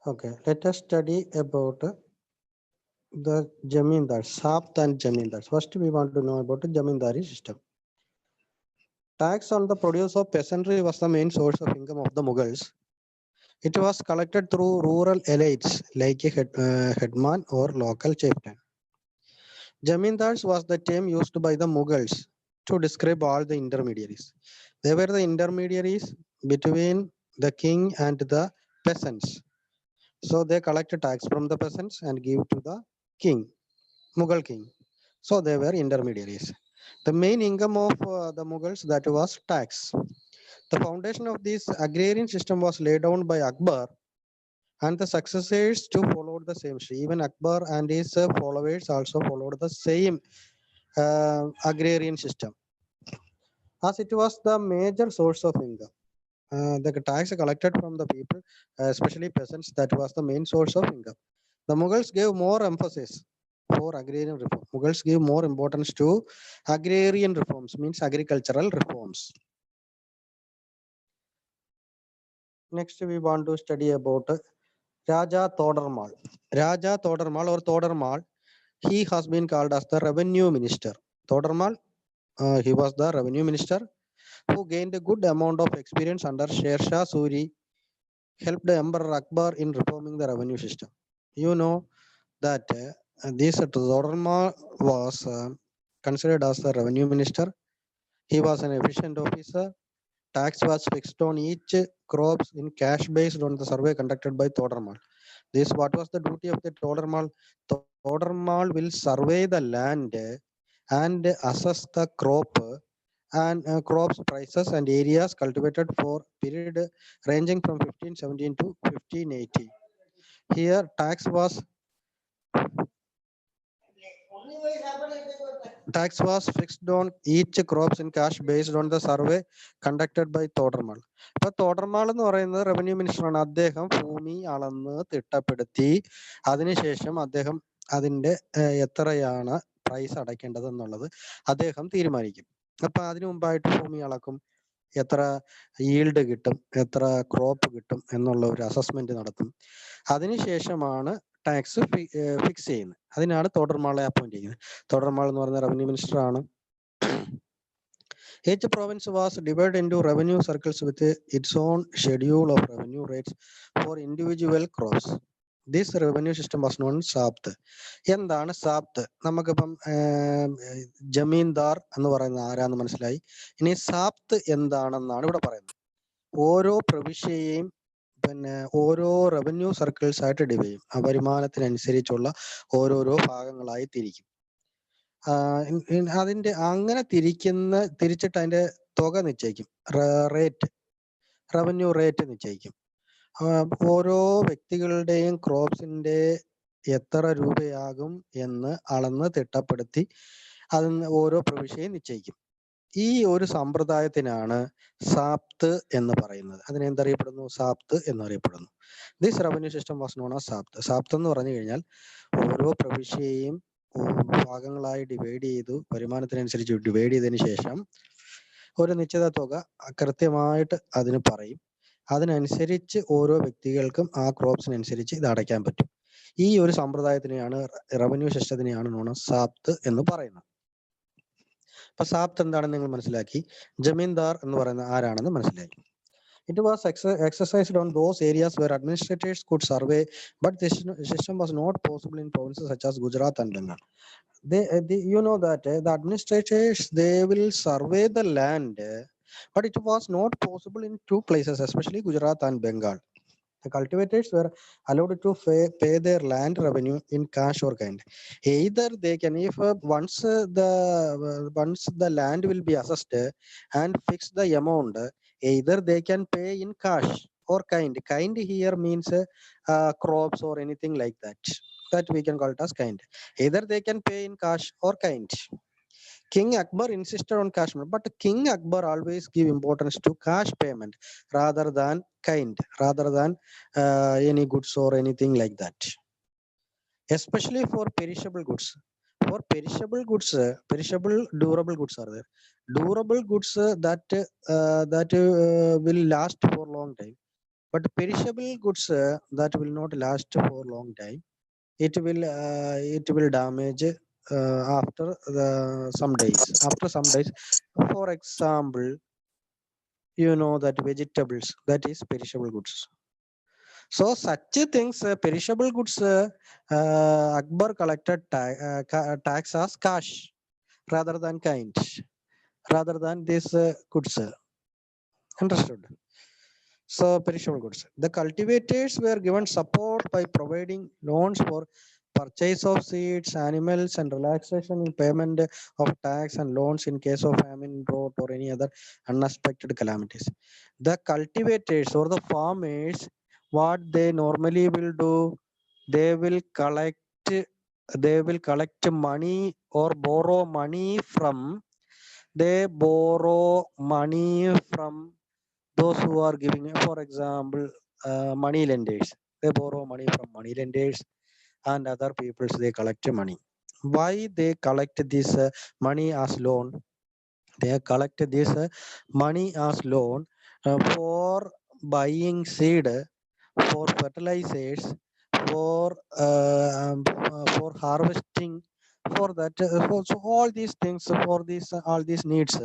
Okay, let us study about the Jamindar, Sapt and Jamindars. First, we want to know about the Jamindari system. Tax on the produce of peasantry was the main source of income of the Mughals. It was collected through rural elites like a headman or local chieftain. Jamindars was the term used by the Mughals to describe all the intermediaries. They were the intermediaries between the king and the peasants. So they collected tax from the peasants and give to the king, Mughal king. So they were intermediaries. The main income of the Mughals that was tax. The foundation of this agrarian system was laid down by Akbar and the successors to followed the same. Even Akbar and his followers also followed the same agrarian system, as it was the major source of income. The tax collected from the people, especially peasants, that was the main source of income. The Mughals gave more emphasis for agrarian reform. Mughals gave more importance to agrarian reforms, means agricultural reforms. Next, we want to study about Raja Todarmal. Raja Todarmal or Todarmal, he has been called as the revenue minister. Todarmal, he was the revenue minister who gained a good amount of experience under Sher Shah Suri, helped Emperor Akbar in reforming the revenue system. You know that this Todarmal was considered as the revenue minister. He was an efficient officer. Tax was fixed on each crops in cash based on the survey conducted by Todarmal. This what was the duty of the Todarmal? Todarmal will survey the land and assess the crop and crops prices and areas cultivated for period ranging from 1517 to 1580. Here tax was fixed on each crops in cash based on the survey conducted by തോടർമാൾ. ഇപ്പൊ തോടർമാൾ എന്ന് പറയുന്നത് revenue മിനിസ്റ്ററാണ്. അദ്ദേഹം ഭൂമി അളന്ന് തിട്ടപ്പെടുത്തി അതിനുശേഷം അദ്ദേഹം അതിന്റെ എത്രയാണ് പ്രൈസ് അടയ്ക്കേണ്ടത് എന്നുള്ളത് അദ്ദേഹം തീരുമാനിക്കും. അപ്പൊ അതിനു മുമ്പായിട്ട് ഭൂമി അളക്കും, എത്ര ഈൽഡ് കിട്ടും, എത്ര ക്രോപ്പ് കിട്ടും എന്നുള്ള ഒരു അസസ്മെന്റ് നടത്തും. അതിനുശേഷമാണ് ടാക്സ് ഫിക്സ് ചെയ്യുന്നത്. അതിനാണ് തോടർമാളെ അപ്പോയിന്റ് ചെയ്യുന്നത്. തോടർമാൾ എന്ന് പറയുന്ന റവന്യൂ മിനിസ്റ്റർ ആണ്. Each province was divided into revenue circles with its own schedule of revenue rates for individual crops. This revenue system was known as സാപ്ത്. എന്താണ് സാപ്ത്? നമുക്കിപ്പം ജമീന്ദാർ എന്ന് പറയുന്ന ആരാന്ന് മനസ്സിലായി. ഇനി സാപ്ത് എന്താണെന്നാണ് ഇവിടെ പറയുന്നത്. ഓരോ പ്രവിശ്യയെയും പിന്നെ ഓരോ റവന്യൂ സർക്കിൾസ് ആയിട്ട് ഡിവൈഡ് ചെയ്യും. ആ വരുമാനത്തിനനുസരിച്ചുള്ള ഓരോരോ ഭാഗങ്ങളായി തിരിക്കും. അതിന്റെ അങ്ങനെ തിരിച്ചിട്ട് അതിന്റെ തുക നിശ്ചയിക്കും. റവന്യൂ റേറ്റ് നിശ്ചയിക്കും. ഓരോ വ്യക്തികളുടെയും ക്രോപ്സിന്റെ എത്ര രൂപയാകും എന്ന് അളന്ന് തിട്ടപ്പെടുത്തി അതിന് ഓരോ പ്രവിശ്യയും നിശ്ചയിക്കും. ഈ ഒരു സമ്പ്രദായത്തിനാണ് സാപ്ത് എന്ന് പറയുന്നത്. അതിനെന്തറിയപ്പെടുന്നു? സാപ്ത് എന്നറിയപ്പെടുന്നു. This revenue system was known as Zabt. Zabt എന്ന് പറഞ്ഞു കഴിഞ്ഞാൽ ഓരോ പ്രവിശ്യയെയും ഭാഗങ്ങളായി ഡിവൈഡ് ചെയ്തു, വരുമാനത്തിനനുസരിച്ച് ഡിവൈഡ് ചെയ്തതിനു ശേഷം ഒരു നിശ്ചിത തുക കൃത്യമായിട്ട് അതിന് പറയും. അതിനനുസരിച്ച് ഓരോ വ്യക്തികൾക്കും ആ ക്രോപ്സിനനുസരിച്ച് ഇത് അടയ്ക്കാൻ പറ്റും. ഈ ഒരു സമ്പ്രദായത്തിനെയാണ് റവന്യൂ സിസ്റ്റത്തിനെയാണ് നോൺ ആസ് സാപ്ത് എന്ന് പറയുന്നത്. അപ്പൊ സാപ്ത് എന്താണെന്ന് നിങ്ങൾ മനസ്സിലാക്കി. ജമീന്ദാർ എന്ന് പറയുന്ന ആരാണെന്ന് മനസ്സിലാക്കി. It was exercised on those areas where administrators could survey, but this system was not possible in provinces such as Gujarat and Bengal. You know that the administrators, they will survey the land, but it was not possible in two places, especially Gujarat and Bengal. The cultivators were allowed to pay their land revenue in cash or kind. Either they can, if once the land will be assessed and fix the amount, either they can pay in cash or kind. Kind here means crops or anything like that we can call it as kind. Either they can pay in cash or kind. King Akbar insisted on cash, but King Akbar always give importance to cash payment rather than kind, rather than any goods or anything like that. Especially for perishable goods. For perishable goods, perishable durable goods are there. Durable goods that will last for long time. But perishable goods that will not last for long time. It will damage after some days. After some days, for example, that vegetables, that is perishable goods. So such things, perishable goods, Akbar collected tax as cash rather than kind, rather than this goods. Understood? So perishable goods. The cultivators were given support by providing loans for purchase of seeds, animals, and relaxation in payment of tax and loans in case of famine, drought, or any other unexpected calamities. The cultivators or the farmers, what they normally will do, they will collect money or borrow money from those who are giving, for example, money lenders. They borrow money from money lenders and other peoples. They collect money. Why they collect this money as loan? They collect this money as loan for buying seed, for fertilizers, for harvesting, for that. So all these things, for these all these needs,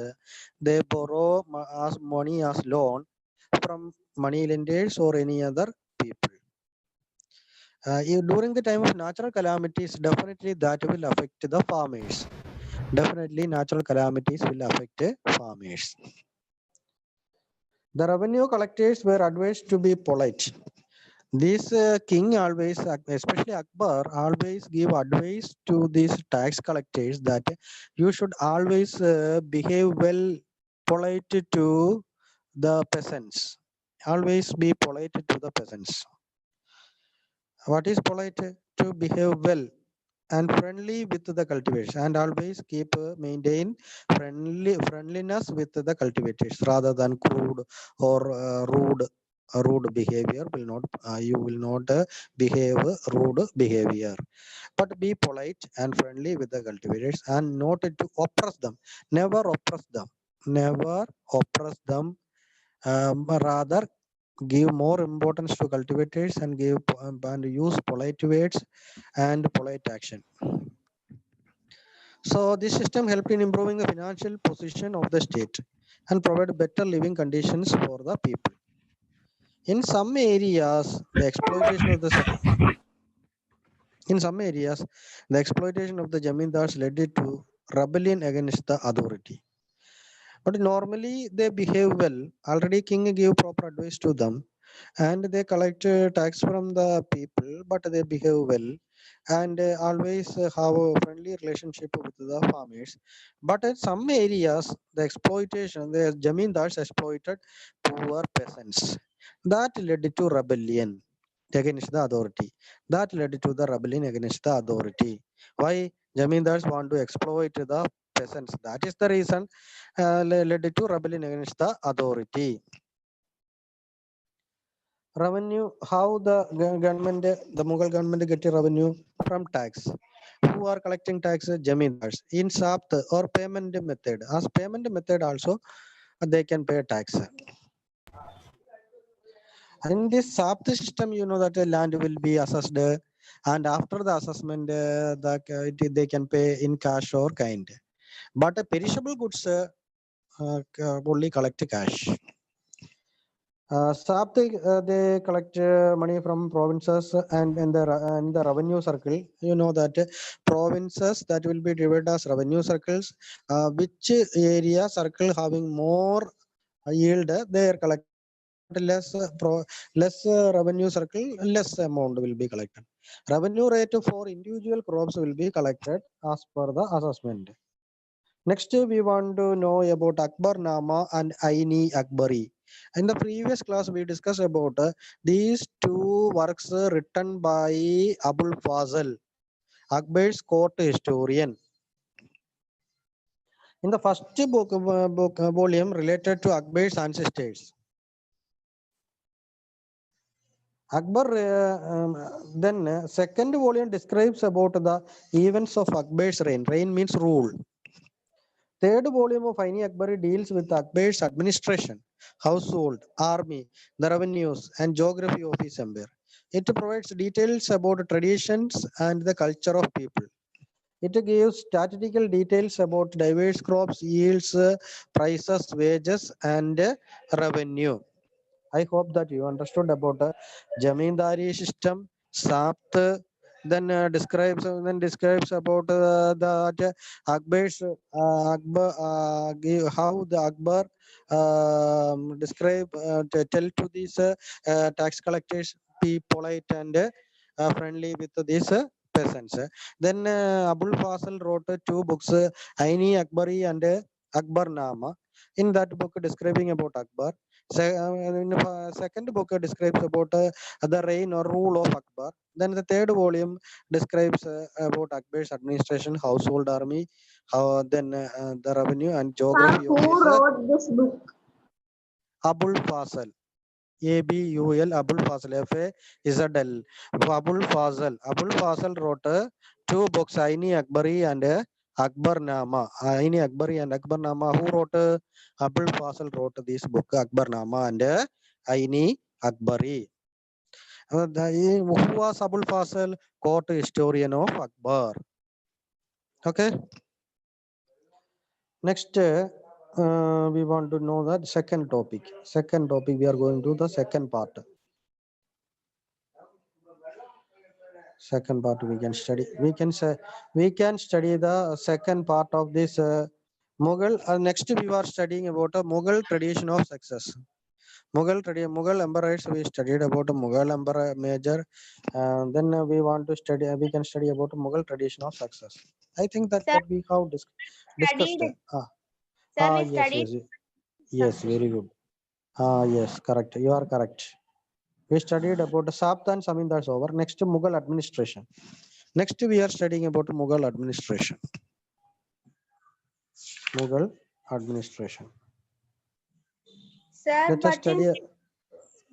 they borrow as money as loan from money lenders or any other people. During the time of natural calamities, definitely that will affect the farmers. Definitely natural calamities will affect farmers. The revenue collectors were advised to be polite. This king always, especially Akbar, always give advice to these tax collectors that you should always behave well, polite to the peasants. Always be polite to the peasants. What is polite? To behave well and friendly with the cultivators, and always maintain friendliness with the cultivators rather than crude or rude behavior. Will not You will not behave rude behavior, but be polite and friendly with the cultivators and not to oppress them. Never oppress them. Never oppress them. Rather give more importance to cultivators and and use polite words and polite action. So this system helped in improving the financial position of the state and provide better living conditions for the people. In some areas, the exploitation of the in some areas, the exploitation of the jamindars led to rebellion against the authority. But normally they behave well. Already king gave proper advice to them, and they collect tax from the people, but they behave well and always have a friendly relationship with the farmers. But in some areas, the jamindars exploited poor peasants. That led to rebellion against the authority. That led to the rebellion against the authority. Why? Jamindars want to exploit the peasants. That is the reason led to rebellion against the authority. Revenue, how the government, the Mughal government get revenue from tax. Who are collecting tax? Jamindars. In Sapt or payment method. As payment method also, they can pay tax. In this Sapt system, that the land will be assessed, and after the assessment, they can pay in cash or kind. But perishable goods only collect cash. SAP, they collect money from provinces and in the revenue circle. You know that provinces that will be divided as revenue circles. Which area circle having more yield, they are collected. But less revenue circle, less amount will be collected. Revenue rate for individual crops will be collected as per the assessment. Next, we want to know about Akbarnama and Aini Akbari. In the previous class, we discussed about these two works written by Abul Fazl, Akbar's court historian. In the first volume related to Akbar's ancestors, Akbar, then second volume describes about the events of Akbar's reign. Reign means rule. Third volume of Aini Akbari deals with Akbar's administration, household, army, the revenues, and geography of his empire. It provides details about traditions and the culture of people. It gives statistical details about diverse crops, yields, prices, wages, and revenue. I hope that you understood about the Jamindari system, Sapt, then describes about the Akbar's Akbar how the Akbar describe tell to these tax collectors be polite and friendly with these peasants. Then Abul Fasal wrote two books, Aini Akbari and Akbar Nama. In that book describing about Akbar. Second book describes about the reign or rule of Akbar. Then the third volume describes about Akbar's administration, household, army, then the revenue and Sir, geography of who his wrote this book? Abul Fasal. ABUL Abul Fasal FAZL. Abul Fasal. Abul Fasal wrote two books, Aini Akbari and Akbar Nama. Aini Akbari and Akbar Nama. Who wrote? Abul Fasal wrote this book, Akbar Nama and Aini Akbari. Who was Abul Fasal? Court historian of Akbar. Okay. Next, we want to know that second topic. Second topic, we are going to the second part. Second part we can study. We can study the second part of this Mughal. Next, we are studying about a Mughal tradition of success. Mughal emperors. We studied about a Mughal emperor major. Then we want to study. We can study about a Mughal tradition of success. I think that Sir, we have discussed. studied. Sir, we Yes, studied yes, very good. Yes, correct. You are correct. We studied about the Sapta and Samindars over. Next, Mughal administration. Next, we are studying about Mughal administration. Mughal administration. Sir, Let us study.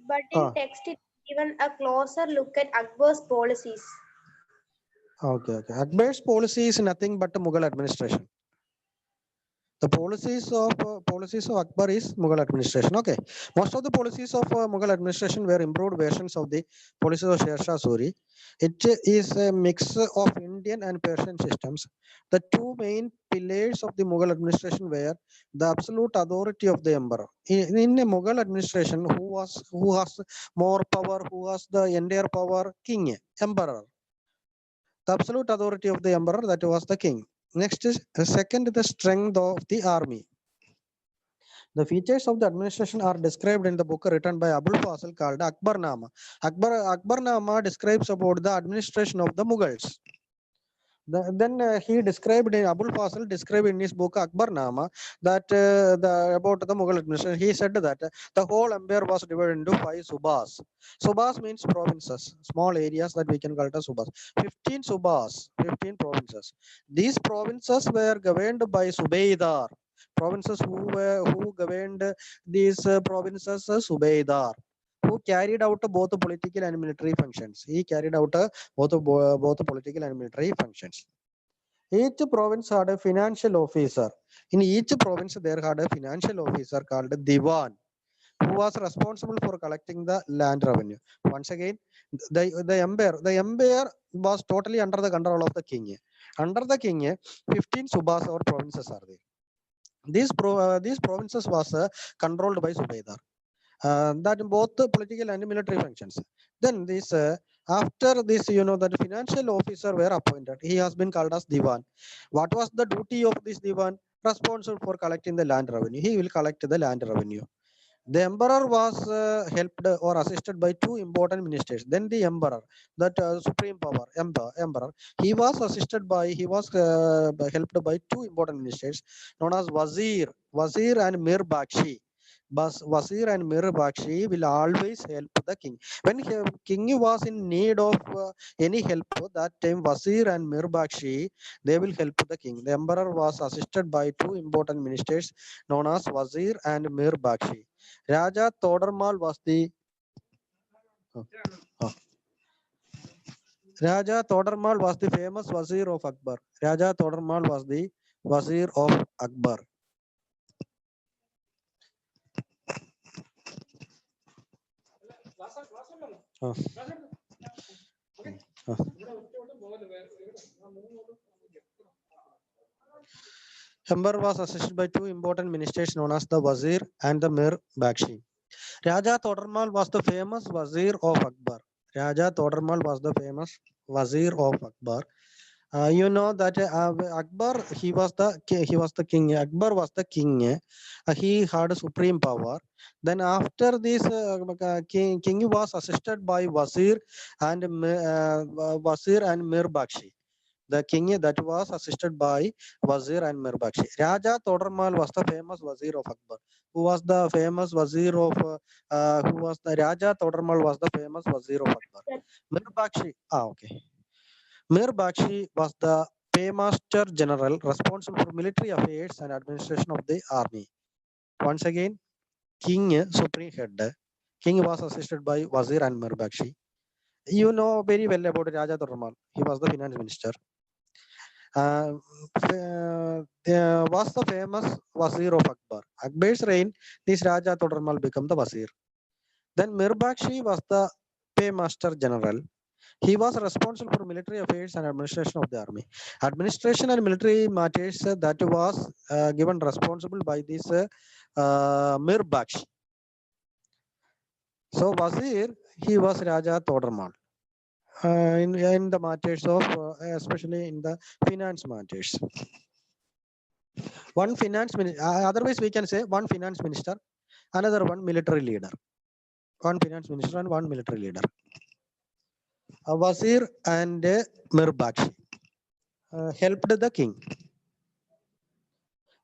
but in text it given a closer look at Akbar's policies. Okay. Akbar's policy is nothing but Mughal administration. The policies of Akbar is Mughal administration. Okay, most of the policies of Mughal administration were improved versions of the policies of Sher Shah Suri. It is a mix of Indian and Persian systems. The two main pillars of the Mughal administration were the absolute authority of the emperor. In a Mughal administration, who has more power, who has the entire power? King, emperor. The absolute authority of the emperor, that was the king. Next is second, the strength of the army. The features of the administration are described in the book written by Abul Fasal called Akbarnama. Akbarnama describes about the administration of the Mughals. Then he described in Abul Fasal described in his book Akbarnama that about the Mughal administration. He said that the whole empire was divided into 5 subas. Subas means provinces, small areas that we can call it as subas. 15 subas, 15 provinces. These provinces were governed by Subaydar. Provinces who governed these provinces, Subaydar, who carried out both political and military functions. He carried out both political and military functions. Each province had a financial officer. In each province, there had a financial officer called Diwan, who was responsible for collecting the land revenue. Once again, the empire was totally under the control of the king. Under the king, 15 subas or provinces are there. These provinces was controlled by Subaydar. That both the political and military functions. Then this after this, that financial officer were appointed. He has been called as Diwan. What was the duty of this Diwan? Responsible for collecting the land revenue. He will collect the land revenue. The emperor was helped or assisted by two important ministers. Then the emperor, that supreme power, emperor, he was helped by two important ministers known as Wazir and Mir Bakshi. Wazir and Mir Bakshi will always help the king. When king was in need of any help, that time Wazir and Mir Bakshi, they will help the king. The emperor was assisted by two important ministers known as Wazir and Mir Bakshi. Raja Todarmal was the Raja Todarmal was the famous Wazir of Akbar. Raja Todarmal was the Wazir of Akbar. Akbar was assisted by two important ministers known as the Wazir and the Mir Bakshi. Raja Todarmal was the famous Wazir of Akbar. Raja Todarmal was the famous Wazir of Akbar. You know that Akbar, he was the king. Akbar was the king. He had supreme power. Then after this, king was assisted by Wazir and Mir Bakshi. The king that was assisted by Wazir and Mir Bakshi. Raja Todarmal was the famous Wazir of Akbar. Who was the famous Wazir of? Who was the Raja Todarmal was the famous Wazir of Akbar. Mir Bakshi. Okay. Mir Bakshi was the paymaster general responsible for military affairs and administration of the army. Once again, king, supreme head. King was assisted by Wazir and Mir Bakshi. You know very well about Raja Todarmal. He was the finance minister. Was the famous Wazir of Akbar. Akbar's reign, this Raja Todarmal became the Wazir. Then Mir Bakshi was the paymaster general. He was responsible for military affairs and administration of the army. Administration and military matters that was given responsible by this Mir Bakshi. So Wazir, he was Raja Todarmal. In the matters of, especially in the finance matters. One finance minister, otherwise we can say one finance minister, another one military leader. One finance minister and one military leader. Wazir and Mir Bakshi helped the king.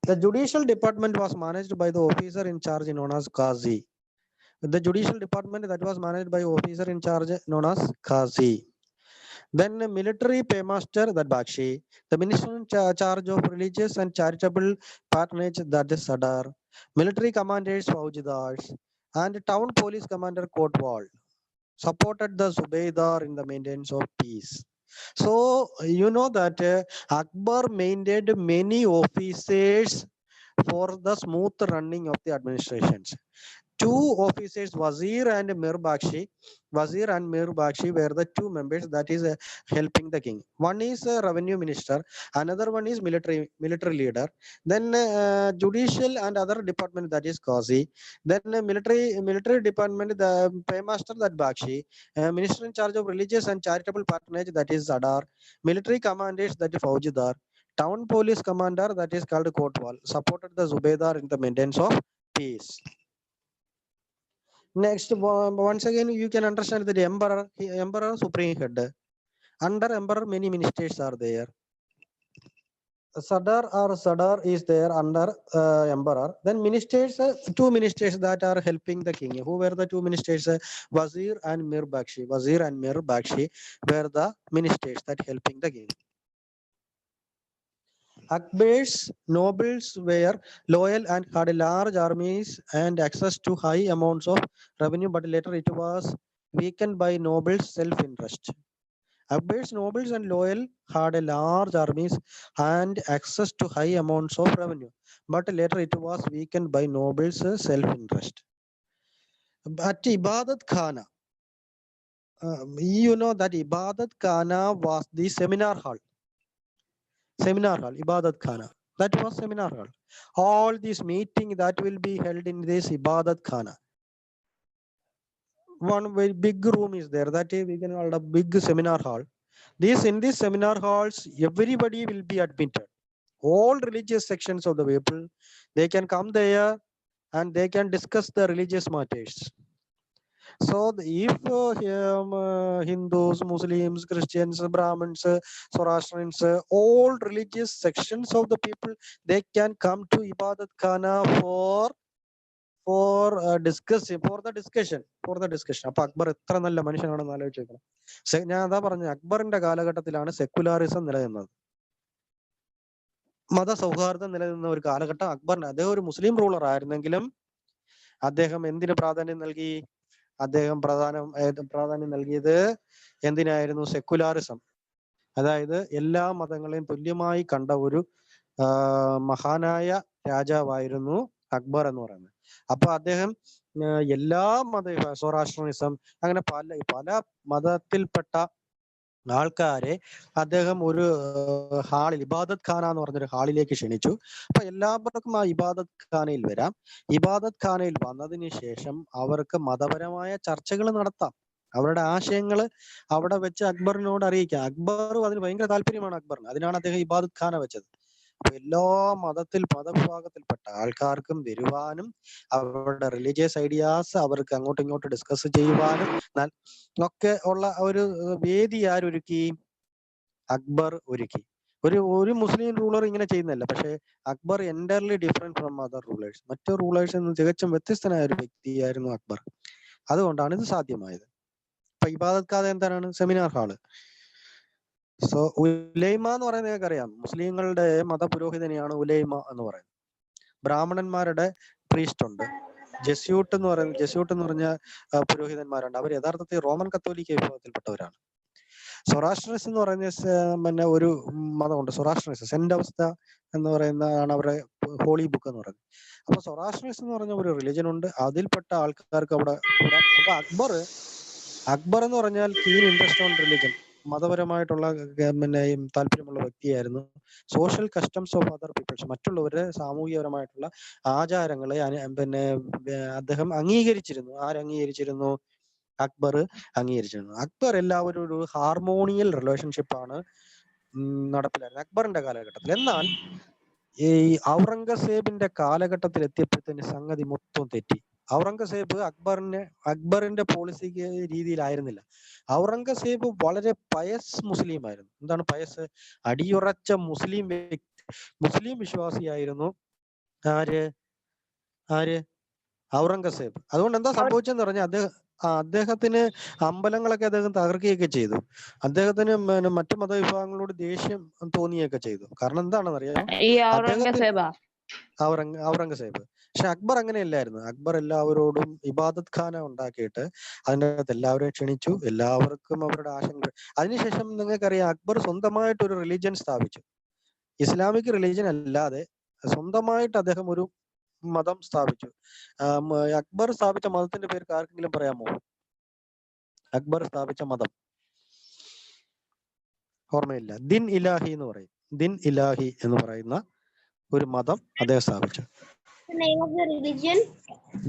The judicial department was managed by the officer in charge known as Qazi. The judicial department that was managed by officer in charge known as Qazi. Then military paymaster, that Bakshi. The minister in charge of religious and charitable patronage, that is Sadar. Military commanders, Faujidars. And town police commander, Kotwal. Supported the Zubaydar in the maintenance of peace. So, you know that Akbar maintained many officers for the smooth running of the administrations. Two officers, Wazir and Mir Bakshi. Wazir and Mir Bakshi were the two members that is helping the king. One is revenue minister, another one is military leader. Then judicial and other department, that is Qazi. Then military department, the paymaster, that Bakshi. Minister in charge of religious and charitable patronage, that is Zadar. Military commanders, that is Faujidar. Town police commander, that is called Kotwal, supported the Zubaydar in the maintenance of peace. Next, once again, you can understand that the emperor supreme head. Under emperor, many ministers are there. Sadar is there under emperor. Then ministers, two ministers that are helping the king. Who were the two ministers? Wazir and Mir Bakshi. Wazir and Mir Bakshi were the ministers that helping the king. Akbar's nobles were loyal and had large armies and access to high amounts of revenue, but later it was weakened by nobles' self-interest. Akbar's nobles and loyal had a large armies and access to high amounts of revenue, but later it was weakened by nobles' self-interest. At Ibadat Khana, you know that Ibadat Khana was the seminar hall. Ibadat Khana. That was seminar hall. All these meeting that will be held in this Ibadat Khana. One very big room is there. That is, we can call a big seminar hall. In these seminar halls, everybody will be admitted. All religious sections of the people, they can come there and they can discuss the religious matters. So if Hindus, Muslims, Christians, Brahmins, Zoroastrians, all religious sections of the people, they can come to Ibadat Khana for the discussion. അപ്പൊ അക്ബർ എത്ര നല്ല മനുഷ്യനാണെന്ന് ആലോചിച്ചേക്കണം. ഞാൻ അതാ പറഞ്ഞത്, അക്ബറിന്റെ കാലഘട്ടത്തിലാണ് സെക്കുലാറിസം നിലനിന്നത്. മതസൗഹാർദ്ദം നിലനിന്ന ഒരു കാലഘട്ടം അക്ബറിന്. അദ്ദേഹം ഒരു മുസ്ലിം റൂളർ ആയിരുന്നെങ്കിലും അദ്ദേഹം എന്തിന് പ്രാധാന്യം നൽകി? അദ്ദേഹം പ്രാധാന്യം നൽകിയത് എന്തിനായിരുന്നു? സെക്കുലാറിസം. അതായത് എല്ലാ മതങ്ങളെയും തുല്യമായി കണ്ട ഒരു മഹാനായ രാജാവായിരുന്നു അക്ബർ എന്ന് പറയുന്നത്. അപ്പൊ അദ്ദേഹം എല്ലാ സൊറാഷ്ട്രനിസം അങ്ങനെ പല പല മതത്തിൽപ്പെട്ട ആൾക്കാരെ അദ്ദേഹം ഒരു ഹാളിൽ, ഇബാദത്ത് ഖാന എന്ന് പറഞ്ഞൊരു ഹാളിലേക്ക് ക്ഷണിച്ചു. അപ്പൊ എല്ലാവർക്കും ആ ഇബാദത്ത് ഖാനയിൽ വരാം. ഇബാദത്ത് ഖാനയിൽ വന്നതിന് ശേഷം അവർക്ക് മതപരമായ ചർച്ചകൾ നടത്താം. അവരുടെ ആശയങ്ങൾ അവിടെ വെച്ച് അക്ബറിനോട് അറിയിക്കാം. അക്ബറും അതിന് ഭയങ്കര താല്പര്യമാണ് അക്ബറിന്. അതിനാണ് അദ്ദേഹം ഇബാദത്ത് ഖാന വെച്ചത്. അപ്പൊ എല്ലാ മതവിഭാഗത്തിൽപ്പെട്ട ആൾക്കാർക്കും വരുവാനും അവരുടെ റിലീജിയസ് ഐഡിയാസ് അവർക്ക് അങ്ങോട്ടും ഇങ്ങോട്ടും ഡിസ്കസ് ചെയ്യുവാനും ഒക്കെ ഉള്ള ഒരു വേദി ആരൊരുക്കി? അക്ബർ ഒരുക്കി. ഒരു മുസ്ലിം റൂളർ ഇങ്ങനെ ചെയ്യുന്നതല്ല. പക്ഷെ Akbar entirely different from other rulers. മറ്റു റൂളേഴ്സ് നിന്ന് തികച്ചും വ്യത്യസ്തനായ ഒരു വ്യക്തിയായിരുന്നു അക്ബർ. അതുകൊണ്ടാണ് ഇത് സാധ്യമായത്. ഇപ്പൊ ഇബാദത്ത് ഖാന എന്താണ്? Seminar hall. സോ ഉലൈമ എന്ന് പറയുന്നത് നിങ്ങൾക്കറിയാം, മുസ്ലിങ്ങളുടെ മതപുരോഹിതനെയാണ് ഉലൈമ എന്ന് പറയുന്നത്. ബ്രാഹ്മണന്മാരുടെ പ്രീസ്റ്റ് ഉണ്ട്. ജെസ്യൂട്ട് എന്ന് പറഞ്ഞ പുരോഹിതന്മാരുണ്ട്. അവർ യഥാർത്ഥത്തിൽ റോമൻ കത്തോലിക്ക വിഭാഗത്തിൽപ്പെട്ടവരാണ്. സൊറാഷ്ട്രനിസ് എന്ന് പറയുന്ന പിന്നെ ഒരു മതമുണ്ട്. സൊറാഷ്ട്രനിസ് സെന്റ് അവസ്ഥ എന്ന് പറയുന്നതാണ് അവരുടെ ഹോളി ബുക്ക് എന്ന് പറയുന്നത്. അപ്പൊ സൊറാഷ്ട്രനിസ് എന്ന് പറഞ്ഞ ഒരു റിലിജൻ ഉണ്ട്. അതിൽപ്പെട്ട ആൾക്കാർക്ക് അവിടെ കൂടാം. അപ്പൊ അക്ബർ എന്ന് പറഞ്ഞാൽ കീൻ ഇൻട്രസ്റ്റ് ഓൺ റിലിജൻ, മതപരമായിട്ടുള്ള പിന്നെ താല്പര്യമുള്ള വ്യക്തിയായിരുന്നു. Social customs of other peoples, മറ്റുള്ളവരുടെ സാമൂഹികപരമായിട്ടുള്ള ആചാരങ്ങളെ പിന്നെ അദ്ദേഹം അംഗീകരിച്ചിരുന്നു. ആരംഗീകരിച്ചിരുന്നു? അക്ബർ അംഗീകരിച്ചിരുന്നു. അക്ബർ എല്ലാവരും ഒരു ഹാർമോണിയൽ റിലേഷൻഷിപ്പാണ് നടപ്പിലായിരുന്നത് അക്ബറിന്റെ കാലഘട്ടത്തിൽ. എന്നാൽ ഈ ഔറംഗസേബിന്റെ കാലഘട്ടത്തിൽ എത്തിയപ്പോഴത്തേന് സംഗതി മൊത്തം തെറ്റി. ഔറംഗസേബ് അക്ബറിന്റെ പോളിസിക്ക് രീതിയിലായിരുന്നില്ല. ഔറംഗസേബ് വളരെ പയസ് മുസ്ലിം ആയിരുന്നു. എന്താണ് പയസ്? അടിയുറച്ച മുസ്ലിം വിശ്വാസിയായിരുന്നു. ആര്? ഔറംഗസേബ്. അതുകൊണ്ട് എന്താ സംഭവിച്ചെന്ന് പറഞ്ഞാൽ അദ്ദേഹത്തിന് അമ്പലങ്ങളൊക്കെ അദ്ദേഹം തകർക്കുകയൊക്കെ ചെയ്തു. അദ്ദേഹത്തിന് മറ്റു മതവിഭാഗങ്ങളോട് ദേഷ്യം തോന്നിയൊക്കെ ചെയ്തു. കാരണം എന്താണെന്ന് അറിയാം, ഔറംഗസേബ്. പക്ഷെ അക്ബർ അങ്ങനെയല്ലായിരുന്നു. അക്ബർ എല്ലാവരോടും ഇബാദത്ത് ഖാന ഉണ്ടാക്കിയിട്ട് അതിൻ്റെ അകത്ത് എല്ലാവരെയും ക്ഷണിച്ചു. എല്ലാവർക്കും അവരുടെ ആശങ്കകൾ. അതിനുശേഷം നിങ്ങൾക്കറിയാം, അക്ബർ സ്വന്തമായിട്ട് ഒരു റിലീജിയൻ സ്ഥാപിച്ചു. ഇസ്ലാമിക് റിലീജിയൻ അല്ലാതെ സ്വന്തമായിട്ട് അദ്ദേഹം ഒരു മതം സ്ഥാപിച്ചു. അക്ബർ സ്ഥാപിച്ച മതത്തിന്റെ പേര് ആർക്കെങ്കിലും പറയാമോ? അക്ബർ സ്ഥാപിച്ച മതം ഓർമ്മയില്ല. ദിൻ ഇലാഹി എന്ന് പറയും. ദിൻ ഇലാഹി എന്ന് പറയുന്ന ഒരു മതം അദ്ദേഹം സ്ഥാപിച്ചു.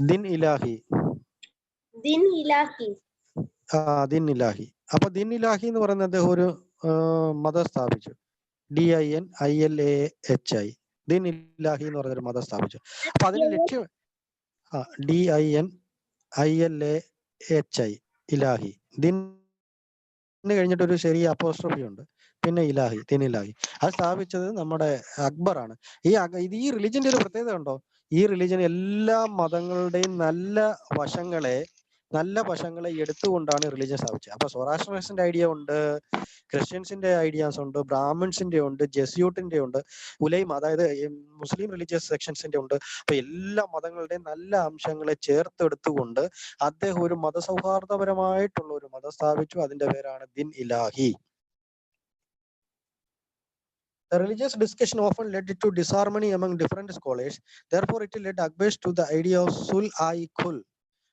ദിൻ ഇലാഹി. ദിൻ ഇലാഹി. അപ്പൊ ദിൻ ഇലാഹി എന്ന് പറയുന്ന അദ്ദേഹം ഒരു മതം സ്ഥാപിച്ചു. DINILAHI. ദിൻ ഇലാഹി എന്ന് പറഞ്ഞൊരു മതം സ്ഥാപിച്ചു. അപ്പൊ അതിന്റെ ലക്ഷ്യം DINILAHI ഇലാഹി. ദിൻ കഴിഞ്ഞിട്ട് ഒരു ചെറിയ അപ്പോസ്ട്രോഫി ഉണ്ട്, പിന്നെ ഇലാഹി, ദിൻ ഇലാഹി. അത് സ്ഥാപിച്ചത് നമ്മുടെ അക്ബറാണ്. ഈ റിലിജന്റെ ഒരു പ്രത്യേകത ഉണ്ടോ? ഈ റിലിജൻ എല്ലാ മതങ്ങളുടെയും നല്ല വശങ്ങളെ എടുത്തുകൊണ്ടാണ് റിലിജൻ സ്ഥാപിച്ചത്. അപ്പൊ സൊറാഷ്ട്രൻസിന്റെ ഐഡിയ ഉണ്ട്, ക്രിസ്ത്യൻസിന്റെ ഐഡിയാസ് ഉണ്ട്, ബ്രാഹ്മിൺസിന്റെ ഉണ്ട്, ജെസ്യൂട്ടിന്റെ ഉണ്ട്, ഉലൈമ അതായത് മുസ്ലിം റിലീജിയസ് സെക്ഷൻസിന്റെ ഉണ്ട്. അപ്പൊ എല്ലാ മതങ്ങളുടെയും നല്ല അംശങ്ങളെ ചേർത്തെടുത്തുകൊണ്ട് അദ്ദേഹം ഒരു മതസൗഹാർദ്ദപരമായിട്ടുള്ള ഒരു മതം സ്ഥാപിച്ചു. അതിന്റെ പേരാണ് ദിൻ ഇലാഹി. The religious discussion often led to disharmony among different scholars. Therefore, it led Akbar to the idea of Sul-i-Khul.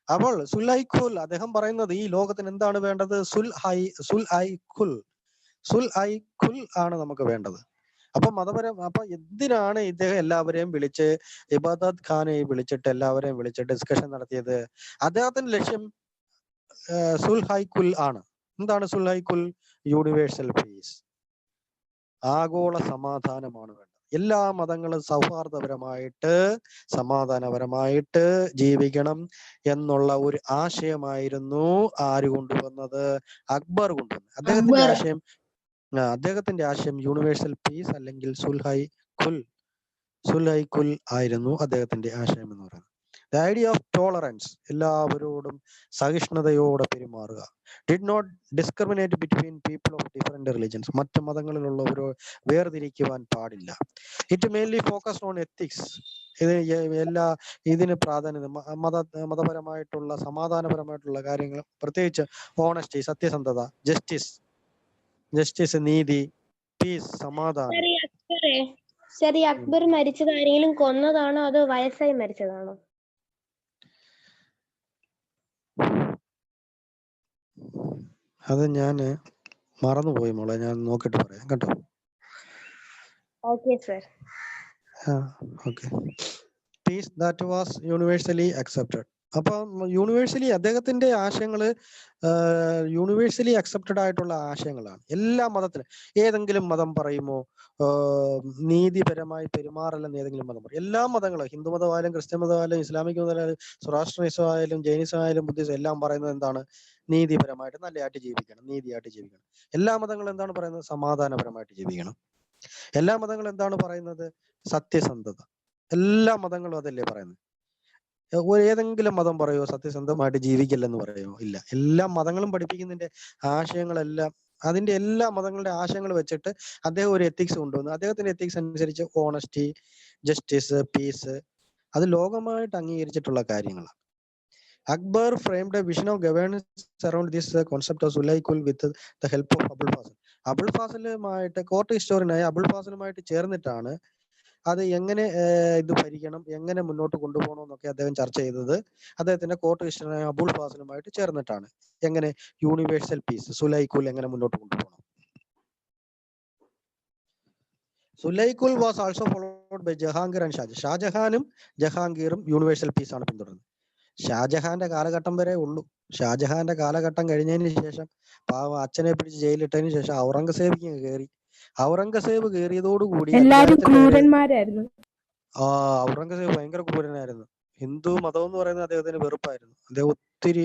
അപ്പോൾ സുൽ-ഐ-ഖുൽ അദ്ദേഹം പറയുന്നത്, ഈ ലോകത്തിന് എന്താണ് വേണ്ടത്? സുൽ-ഐ-ഖുൽ ആണ് നമുക്ക് വേണ്ടത്. അപ്പൊ അപ്പൊ എന്തിനാണ് ഇദ്ദേഹം എല്ലാവരെയും വിളിച്ച്, ഇബാദത്ത് ഖാനെ വിളിച്ചിട്ട് എല്ലാവരെയും വിളിച്ച് ഡിസ്കഷൻ നടത്തിയത്? അദ്ദേഹത്തിന്റെ ലക്ഷ്യം സുൽ-ഐ-ഖുൽ ആണ്. എന്താണ് സുൽ-ഐ-ഖുൽ? യൂണിവേഴ്സൽ പീസ്, ആഗോള സമാധാനമാണ് വേണ്ടത്. എല്ലാ മതങ്ങളും സൗഹാർദ്ദപരമായിട്ട് സമാധാനപരമായിട്ട് ജീവിക്കണം എന്നുള്ള ഒരു ആശയമായിരുന്നു ആര് കൊണ്ടുവന്നത്? അക്ബർ കൊണ്ടുവന്നത്. അദ്ദേഹത്തിന്റെ ആശയം യൂണിവേഴ്സൽ പീസ് അല്ലെങ്കിൽ സുൽ-ഐ-ഖുൽ ആയിരുന്നു അദ്ദേഹത്തിന്റെ ആശയം എന്ന് പറയുന്നത്. The idea of tolerance, എല്ലാവരോടും സഹിഷ്ണുതയോടെ പെരുമാറുക. Did not discriminate between people of different religions. മറ്റു മതങ്ങളിലുള്ളവരോ വേർതിരിക്കുവാൻ പാടില്ല. It mainly focused on ethics. ഇതിന് പ്രാധാന്യം മതപരമായിട്ടുള്ള സമാധാനപരമായിട്ടുള്ള കാര്യങ്ങൾ, പ്രത്യേകിച്ച് ഓണസ്റ്റി, സത്യസന്ധത, ജസ്റ്റിസ്, നീതി, പീസ്, സമാധാനം. സർ ഈ അക്ബർ മരിച്ചത് ആരെങ്കിലും കൊന്നതാണോ അതോ വയസ്സായി മരിച്ചതാണോ? അത് ഞാൻ മറന്നുപോയി മോളെ, ഞാൻ നോക്കിട്ട് പറയാം കേട്ടോ. Okay sir. Okay. Piece that was universally accepted. അപ്പം യൂണിവേഴ്സലി അദ്ദേഹത്തിന്റെ ആശയങ്ങൾ യൂണിവേഴ്സലി അക്സെപ്റ്റഡ് ആയിട്ടുള്ള ആശയങ്ങളാണ് എല്ലാ മതത്തിലും. ഏതെങ്കിലും മതം പറയുമോ നീതിപരമായി പെരുമാറലെന്ന് ഏതെങ്കിലും മതം പറയും? എല്ലാ മതങ്ങളും, ഹിന്ദു മതമായാലും ക്രിസ്ത്യൻ മതമായാലും ഇസ്ലാമിക് മതമായാലും സൊറാസ്ട്രിയനിസമായാലും ജൈനിസമായാലും ബുദ്ധിസം എല്ലാം പറയുന്നത് എന്താണ്? നീതിപരമായിട്ട് നല്ലതായിട്ട് ജീവിക്കണം, നീതിയായിട്ട് ജീവിക്കണം. എല്ലാ മതങ്ങളും എന്താണ് പറയുന്നത്? സമാധാനപരമായിട്ട് ജീവിക്കണം. എല്ലാ മതങ്ങളും എന്താണ് പറയുന്നത്? സത്യസന്ധത. എല്ലാ മതങ്ങളും അതല്ലേ പറയുന്നത്. ഏതെങ്കിലും മതം പറയുമോ സത്യസന്ധമായിട്ട് ജീവിക്കില്ലെന്ന് പറയുമോ? ഇല്ല. എല്ലാ മതങ്ങളും പഠിപ്പിക്കുന്നതിന്റെ ആശയങ്ങളെല്ലാം, അതിന്റെ എല്ലാ മതങ്ങളുടെ ആശയങ്ങൾ വെച്ചിട്ട് അദ്ദേഹം ഒരു എത്തിക്സ് കൊണ്ടുവന്നു. അദ്ദേഹത്തിന്റെ എത്തിക്സ് അനുസരിച്ച് ഓണസ്റ്റി, ജസ്റ്റിസ്, പീസ്, അത് ലോകമായിട്ട് അംഗീകരിച്ചിട്ടുള്ള കാര്യങ്ങളാണ്. Akbar framed a vision of governance around this concept of Sulh-i-kul with the help of Abul Fazl. Abul ഫാസിലുമായിട്ട്, കോർട്ട് ഹിസ്റ്റോറിയനായ അബുൾ ഫാസിലുമായിട്ട് ചേർന്നിട്ടാണ് അത് എങ്ങനെ ഇത് ഭരിക്കണം, എങ്ങനെ മുന്നോട്ട് കൊണ്ടുപോകണം എന്നൊക്കെ അദ്ദേഹം ചർച്ച ചെയ്തത് അദ്ദേഹത്തിന്റെ കോർട്ട് ഹിസ്റ്ററിനായ അബുൾ ഫാസിലുമായിട്ട് ചേർന്നിട്ടാണ്. എങ്ങനെ യൂണിവേഴ്സൽ പീസ്, സുലൈഖുൽ എങ്ങനെ മുന്നോട്ട് കൊണ്ടുപോകണം. Sulh-i-kul was also followed by Jahangir and Shahjahan. ഷാജഹാനും ജഹാംഗീറും യൂണിവേഴ്സൽ പീസ് ആണ് പിന്തുടർന്നത്. ഷാജഹാന്റെ കാലഘട്ടം വരെ ഉള്ളൂ. ഷാജഹാന്റെ കാലഘട്ടം കഴിഞ്ഞതിന് ശേഷം പാവ അച്ഛനെ പിടിച്ച് ജയിലിട്ടതിന് ശേഷം ഔറംഗസേബ് കയറി. ഔറംഗസേബ് കയറിയതോടുകൂടി ക്രൂരന്മാരായിരുന്നു. ഔറംഗസേബ് ഭയങ്കര ക്രൂരനായിരുന്നു. ഹിന്ദു മതം എന്ന് പറയുന്നത് അദ്ദേഹത്തിന് വെറുപ്പായിരുന്നു. അദ്ദേഹം ഒത്തിരി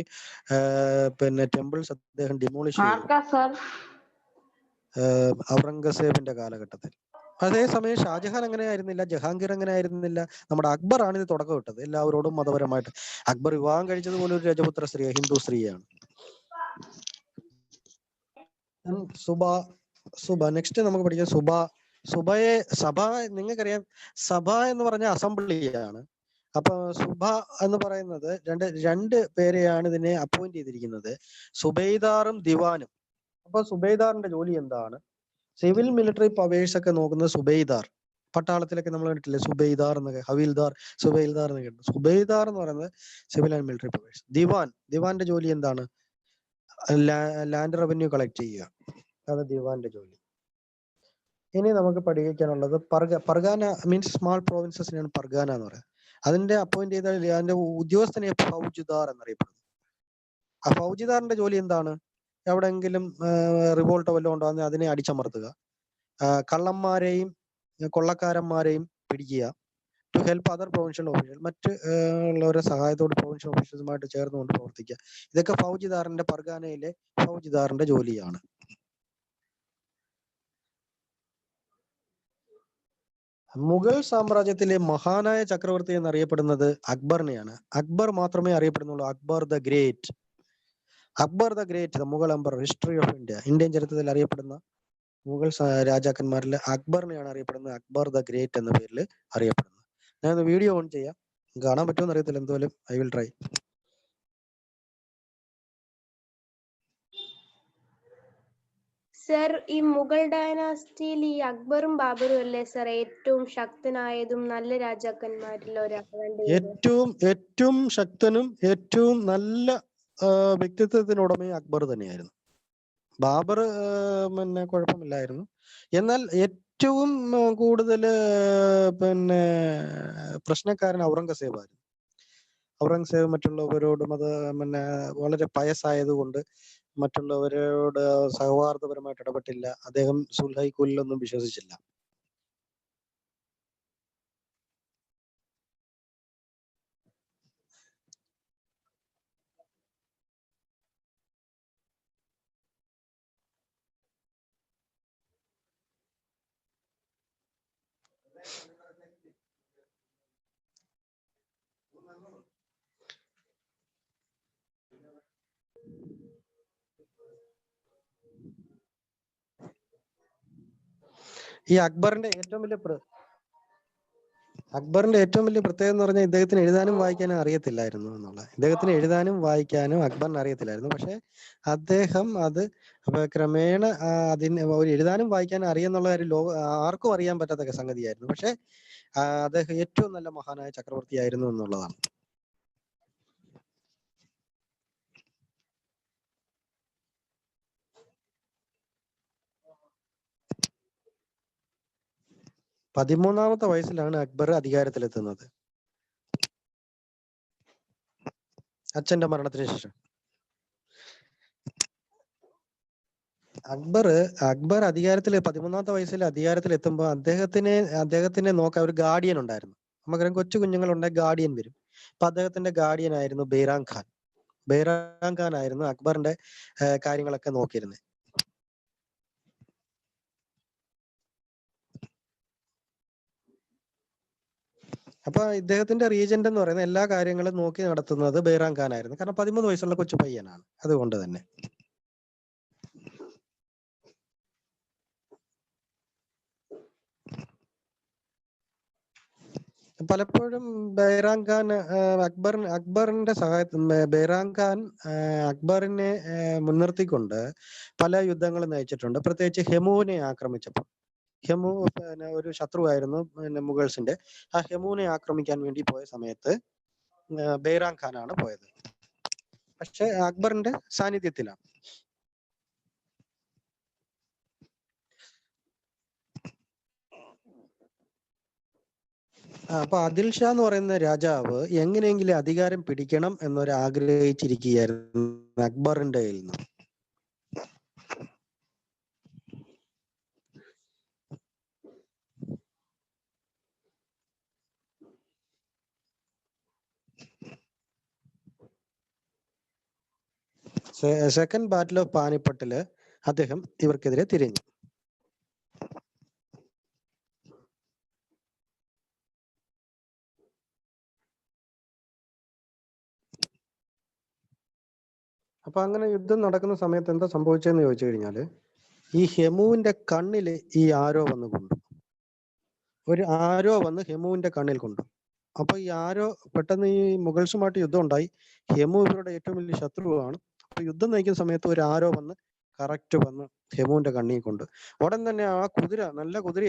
ടെമ്പിൾസ് അദ്ദേഹം ഡിമോളിഷ് ചെയ്തു ഔറംഗസേബിന്റെ കാലഘട്ടത്തിൽ. അതേസമയം ഷാജഹാൻ അങ്ങനെ ആയിരുന്നില്ല, ജഹാംഗീർ അങ്ങനെ ആയിരുന്നില്ല. നമ്മുടെ അക്ബർ ആണ് ഇത് തുടക്കം ഇട്ടത് എല്ലാവരോടും മതപരമായിട്ട്. അക്ബർ വിവാഹം കഴിച്ചത് പോലും ഒരു രജപുത്ര സ്ത്രീ, ഹിന്ദു സ്ത്രീയാണ്. സുബ നെക്സ്റ്റ് നമുക്ക് പഠിക്കാം. സഭ നിങ്ങൾക്കറിയാം, സഭ എന്ന് പറഞ്ഞ അസംബ്ലിയാണ്. അപ്പൊ സുബ എന്ന് പറയുന്നത് രണ്ട് പേരെയാണ് ഇതിനെ അപ്പോയിന്റ് ചെയ്തിരിക്കുന്നത്, സുബൈദാറും ദിവാനും. അപ്പൊ സുബൈദാറിന്റെ ജോലി എന്താണ്? സിവിൽ മിലിറ്ററി പവേഴ്സ് ഒക്കെ നോക്കുന്നത് സുബൈദാർ. പട്ടാളത്തിലൊക്കെ നമ്മൾ കണ്ടിട്ടില്ലേ സുബൈദാർ എന്നൊക്കെ, ഹവീൽദാർ, സുബൈൽദാർ എന്നൊക്കെ ഉണ്ട്. സുബൈദാർ എന്ന് പറയുന്നത് സിവിൽ ആൻഡ് മിലിറ്ററി പവേഴ്സ്. ദിവാന്റെ ജോലി എന്താണ്? ലാൻഡ് റവന്യൂ കളക്ട് ചെയ്യുക, അത് ദിവാന്റെ ജോലി. ഇനി നമുക്ക് പഠിക്കാനുള്ളത് പർഗാന മീൻസ് സ്മാൾ പ്രോവിൻസസിനെയാണ് പർഗാന എന്ന് പറയുന്നത്. അതിന്റെ അപ്പോയിന്റ് ചെയ്ത അതിന്റെ ഉദ്യോഗസ്ഥനെ ഫൗജിദാർ എന്നറിയപ്പെടുന്നു. ആ ഫൗജിദാറിന്റെ ജോലി എന്താണ്? എവിടെയെങ്കിലും റിവോൾട്ട് വല്ലതും ഉണ്ടാകുന്ന അതിനെ അടിച്ചമർത്തുക, കള്ളന്മാരെയും കൊള്ളക്കാരന്മാരെയും പിടിക്കുക, to help other provincial official, മറ്റ് ഉള്ളവരുടെ സഹായത്തോട് പ്രൊവിൻഷ്യൽ ഓഫീഷ്യൽസുമായിട്ട് ചേർന്നുകൊണ്ട് പ്രവർത്തിക്കുക. ഇതൊക്കെ ഫൗജിദാറിന്റെ, പർഗാനയിലെ ഫൗജിദാറിന്റെ ജോലിയാണ്. മുഗൾ സാമ്രാജ്യത്തിലെ മഹാനായ ചക്രവർത്തി എന്നറിയപ്പെടുന്നത് അക്ബറിനെയാണ്. അക്ബർ മാത്രമേ അറിയപ്പെടുന്നുള്ളൂ Akbar the great. Akbar the great, the Mughal emperor, history of India. Indian ചരിത്രത്തിൽ അറിയപ്പെടുന്ന മുഗൾ രാജാക്കന്മാരിൽ അക്ബറിനെയാണ് അറിയപ്പെടുന്നത് അക്ബർ ദ ഗ്രേറ്റ് എന്ന പേരിൽ അറിയപ്പെടുന്നത്. ഞാൻ വീഡിയോ ഓൺ ചെയ്യാം, കാണാൻ പറ്റുമെന്ന് അറിയത്തില്ല, എന്തായാലും ഐ വിൽ ട്രൈ. സർ, ഈ മുഗൾ ഡൈനാസ്റ്റിയിൽ ഈ അക്ബറും ബാബറും അല്ലേ സർ ഏറ്റവും ശക്തനായതും നല്ല രാജാക്കന്മാരിൽ ഒരാൾ? ഏറ്റവും ശക്തനും ഏറ്റവും നല്ല വ്യക്തിത്വത്തിനുടമയും അക്ബർ തന്നെയായിരുന്നു. ബാബർ കുഴപ്പമില്ലായിരുന്നു. എന്നാൽ ഏറ്റവും കൂടുതൽ പ്രശ്നക്കാരൻ ഔറംഗസേബ് ആയിരുന്നു. ഔറംഗസേബ് മറ്റുള്ളവരോടും അത് വളരെ പയസ്സായതുകൊണ്ട് മറ്റുള്ളവരോട് സൗഹാർദ്ദപരമായിട്ട് ഇടപെട്ടില്ല. അദ്ദേഹം സുൽഹൈഖുലിലൊന്നും വിശ്വസിച്ചില്ല. ഈ അക്ബറിന്റെ ഏറ്റവും വലിയ അക്ബറിന്റെ ഏറ്റവും വലിയ പ്രത്യേകത എന്ന് പറഞ്ഞാൽ ഇദ്ദേഹത്തിന് എഴുതാനും വായിക്കാനും അറിയത്തില്ലായിരുന്നു എന്നുള്ളത്. ഇദ്ദേഹത്തിന് എഴുതാനും വായിക്കാനും അക്ബറിന് അറിയത്തില്ലായിരുന്നു. പക്ഷെ അദ്ദേഹം അത് ക്രമേണ അതിന് ഒരു എഴുതാനും വായിക്കാനും അറിയുന്നുള്ള ഒരു ആർക്കും അറിയാൻ പറ്റാത്ത സംഗതിയായിരുന്നു. പക്ഷെ അദ്ദേഹം ഏറ്റവും നല്ല മഹാനായ ചക്രവർത്തിയായിരുന്നു എന്നുള്ളതാണ്. പതിമൂന്നാമത്തെ വയസ്സിലാണ് അക്ബർ അധികാരത്തിലെത്തുന്നത്, അച്ഛന്റെ മരണത്തിന് ശേഷം. അക്ബർ 13-ാമത്തെ വയസ്സിൽ അധികാരത്തിലെത്തുമ്പോൾ അദ്ദേഹത്തിനെ നോക്കാൻ ഒരു ഗാർഡിയൻ ഉണ്ടായിരുന്നു. നമുക്കറിയാം കൊച്ചു കുഞ്ഞുങ്ങളുണ്ടെങ്കിൽ ഗാർഡിയൻ വരും. അപ്പൊ അദ്ദേഹത്തിന്റെ ഗാർഡിയൻ ആയിരുന്നു ബൈറാം ഖാൻ. ബൈറാം ഖാൻ ആയിരുന്നു അക്ബറിന്റെ കാര്യങ്ങളൊക്കെ നോക്കിയിരുന്നത്. അപ്പൊ ഇദ്ദേഹത്തിന്റെ റീജന്റ് എന്ന് പറയുന്ന എല്ലാ കാര്യങ്ങളും നോക്കി നടത്തുന്നത് ബൈറാം ഖാൻ ആയിരുന്നു. കാരണം 13 വയസ്സുള്ള കൊച്ചു പയ്യനാണ്. അതുകൊണ്ട് തന്നെ പലപ്പോഴും ബൈറാം ഖാൻ അക്ബറിന്റെ ബൈറാം ഖാൻ അക്ബറിനെ മുൻനിർത്തിക്കൊണ്ട് പല യുദ്ധങ്ങളും നയിച്ചിട്ടുണ്ട്. പ്രത്യേകിച്ച് ഹെമുവിനെ ആക്രമിച്ചപ്പോൾ. ഹെമു ഒരു ശത്രുവായിരുന്നു മുഗൾസിന്റെ. ആ ഹെമുവിനെ ആക്രമിക്കാൻ വേണ്ടി പോയ സമയത്ത് ബൈറാം ഖാനാണ് പോയത്. പക്ഷെ അക്ബറിന്റെ സാന്നിധ്യത്തിലാണ്. അപ്പൊ ആദിൽ ഷാ എന്ന് പറയുന്ന രാജാവ് എങ്ങനെയെങ്കിലും അധികാരം പിടിക്കണം എന്നൊരു ആഗ്രഹിച്ചിരിക്കുകയായിരുന്നു അക്ബറിന്റെ കയ്യിൽ നിന്ന്. സെക്കൻഡ് ബാറ്റിൽ ഓഫ് പാനിപ്പട്ടില് അദ്ദേഹം ഇവർക്കെതിരെ തിരിഞ്ഞു. അപ്പൊ അങ്ങനെ യുദ്ധം നടക്കുന്ന സമയത്ത് എന്താ സംഭവിച്ചതെന്ന് ചോദിച്ചു കഴിഞ്ഞാല്, ഈ ഹെമുവിന്റെ കണ്ണില് ഈ ആരോ വന്ന് കൊണ്ടു. ഒരു ആരോ വന്ന് ഹെമുവിന്റെ കണ്ണിൽ കൊണ്ടു. അപ്പൊ ഈ ആരോ പെട്ടെന്ന് ഈ മുഗൾസുമായിട്ട് യുദ്ധം ഉണ്ടായി. ഹെമു ഇവരുടെ ഏറ്റവും വലിയ ശത്രുവാണ്. അപ്പൊ യുദ്ധം നയിക്കുന്ന സമയത്ത് ഒരു ആരോ വന്ന് കറക്റ്റ് വന്ന് ഹെമുവിന്റെ കണ്ണിൽ കൊണ്ട്. ഉടൻ തന്നെ ആ കുതിര, നല്ല കുതിര